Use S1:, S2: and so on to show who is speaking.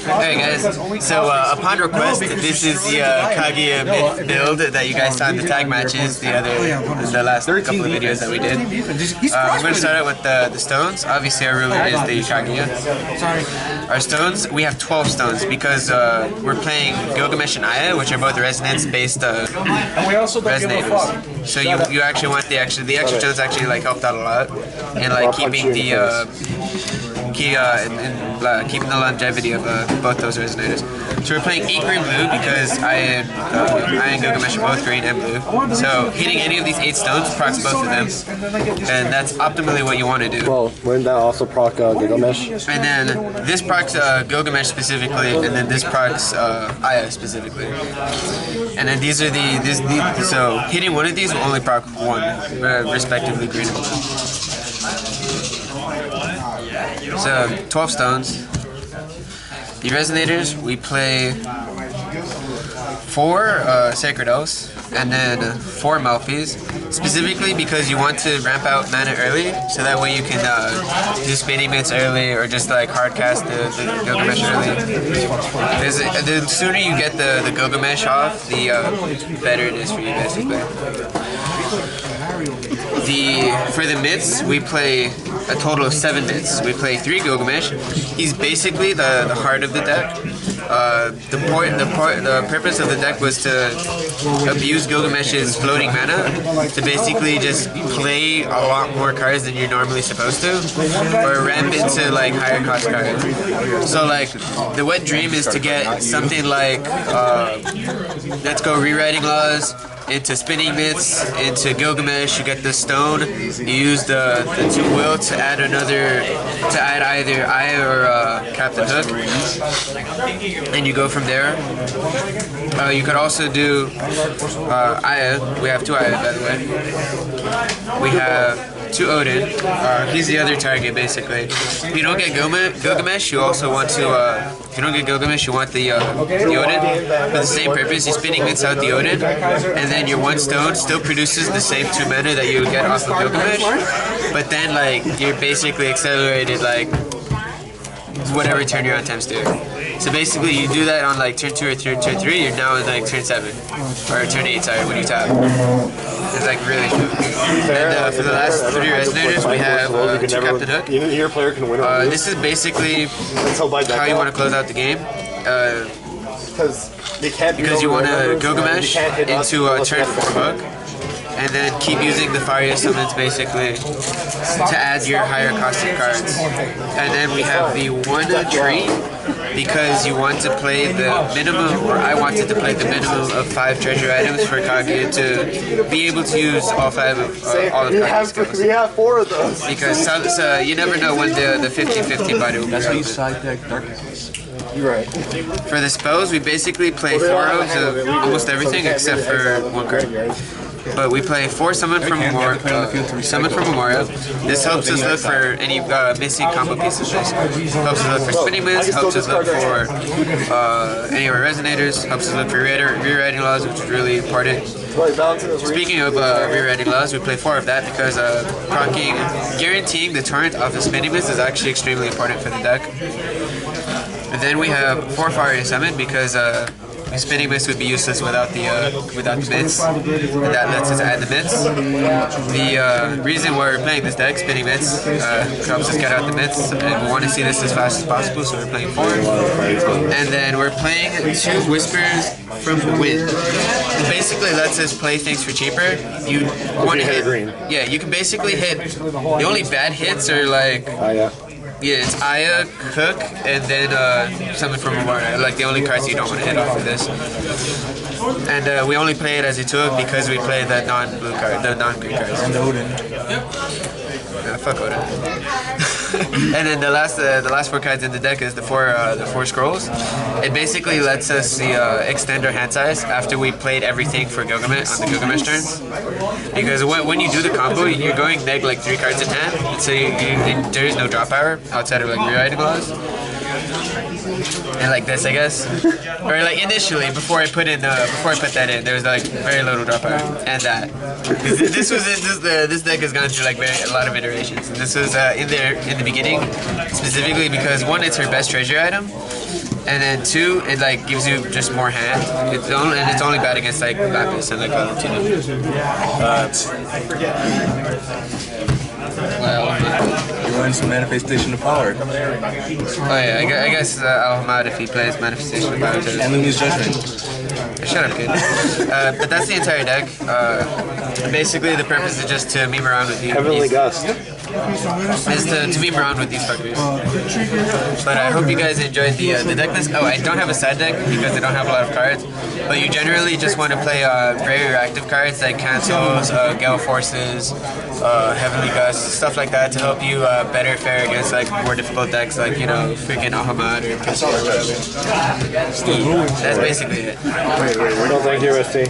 S1: Alright guys, so upon request, this is the Kaguya build that you guys saw in the tag matches, the last couple of videos that we did. We're going to start out with the stones. Obviously our ruler is the Kaguya. Our stones, we have 12 stones because we're playing Gilgamesh and Aya, which are both resonance-based resonators. So you actually want the extra stones actually like helped out a lot in like keeping the keeping the longevity of both those resonators. So we're playing 8 green blue because I and Gilgamesh are both green and blue. So hitting any of these 8 stones procs both of them, and that's optimally what you want to do.
S2: Well, wouldn't that also proc Gilgamesh?
S1: And then this procs Gilgamesh specifically, and then this procs Aya specifically. And then these are so hitting one of these will only proc one, respectively green and blue. So 12 stones. The resonators, we play 4 Sacred Oaths and then 4 Malphys, specifically because you want to ramp out mana early, so that way you can do spinning mitts early or just like hard cast the Gilgamesh early. The sooner you get the Gilgamesh off, the better it is for you guys to play. For the mitts, we play a total of 7 mitts. We play 3 Gilgamesh. He's basically the heart of the deck. The purpose of the deck was to abuse Gilgamesh's floating mana to basically just play a lot more cards than you're normally supposed to, or ramp into like higher cost cards. So like the wet dream is to get something like let's go Rewriting Laws into spinning mitts, into Gilgamesh. You get the stone. You use the 2 will to add either Aya or Captain Hook, and you go from there. You could also do Aya. We have 2 Aya, by the way. We have 2 Odin. He's the other target, basically. If you don't get Gilgamesh, you also want to. If you don't get Gilgamesh, you want the Odin for the same purpose. You're spinning mitts out the Odin, and then your 1 stone still produces the same 2 mana that you would get off of Gilgamesh. But then, like, you're basically accelerated, like whatever turn you're on times 2. So basically, you do that on like turn 2 or turn 3. You're now in like turn 7 or turn 8. Sorry, when you tap. It's like really true. And for the last 3 resonators, we have 2 Captain Hook.
S2: Your player can win.
S1: This is basically how you want to close out the game. Because you want to Gilgamesh into a turn 4 hook, and then keep using the Faria summons basically to add your higher costing cards. And then we have the 1 tree because you want to play the minimum, or I wanted to play the minimum of 5 treasure items for Kaguya to be able to use all 5 of all of Kaguya's skills.
S2: We have 4 of those.
S1: Because you never know when the 50-50 body will be.
S3: That's how you side deck darkness.
S2: You're right.
S1: For the spells, we basically play 4 of almost everything except for 1 card. But we play 4 Summon from Memorial. This helps us look for any missing combo pieces. Helps us look for spinning mitts, helps us look for any of our resonators, helps us look for rewriting laws, which is really important. Speaking of rewriting laws, we play 4 of that because guaranteeing the torrent off the spinning mitts is actually extremely important for the deck. And then we have 4 Faria Summon because spinning mitts would be useless without the mitts, and that lets us add the mitts. The reason why we're playing this deck, spinning mitts, helps us get out the mitts, and we want to see this as fast as possible, so we're playing 4. And then we're playing 2 Whispers from the Wind. It basically lets us play things for cheaper. You want to hit green. Yeah, you can basically hit. The only bad hits are like. Yeah, it's Aya, Hook, and then something from Memorial. Like the only cards you don't want to hit off of this. And we only play it as a 2 because we play the non-blue card, the non-green cards.
S3: And Odin.
S1: Fuck Odin. And then the last 4 cards in the deck is the 4 scrolls. It basically lets us extend our hand size after we played everything for Gilgamesh on the Gilgamesh turns. Because when you do the combo, you're going neg like 3 cards in hand, so there is no draw power outside of like rewriting laws. And like this, I guess, or like initially before I put that in, there was like very little drop power, and that this deck has gone through like a lot of iterations. And this was in the beginning, specifically because 1, it's her best treasure item, And then 2, it like gives you just more hand. It's only bad against like Lapis and like Valentina.
S3: You want some manifestation of power.
S1: Oh yeah, I guess I'll come out if he plays Manifestation of Power too.
S3: And Lumi's Judgment.
S1: Shut up, kid. But that's the entire deck. Basically, the purpose is just to meme around with you.
S2: Heavenly Gust.
S1: Is to meme around with these fuckers. But I hope you guys enjoyed the deck list. Oh, I don't have a side deck because I don't have a lot of cards. But you generally just want to play very reactive cards like Cancels, Gale Forces, Heavenly Gust, stuff like that to help you better fare against like more difficult decks like, you know, freaking Ahamad or Pistol or whatever. That's basically it.
S2: Well, thank you, Rusty.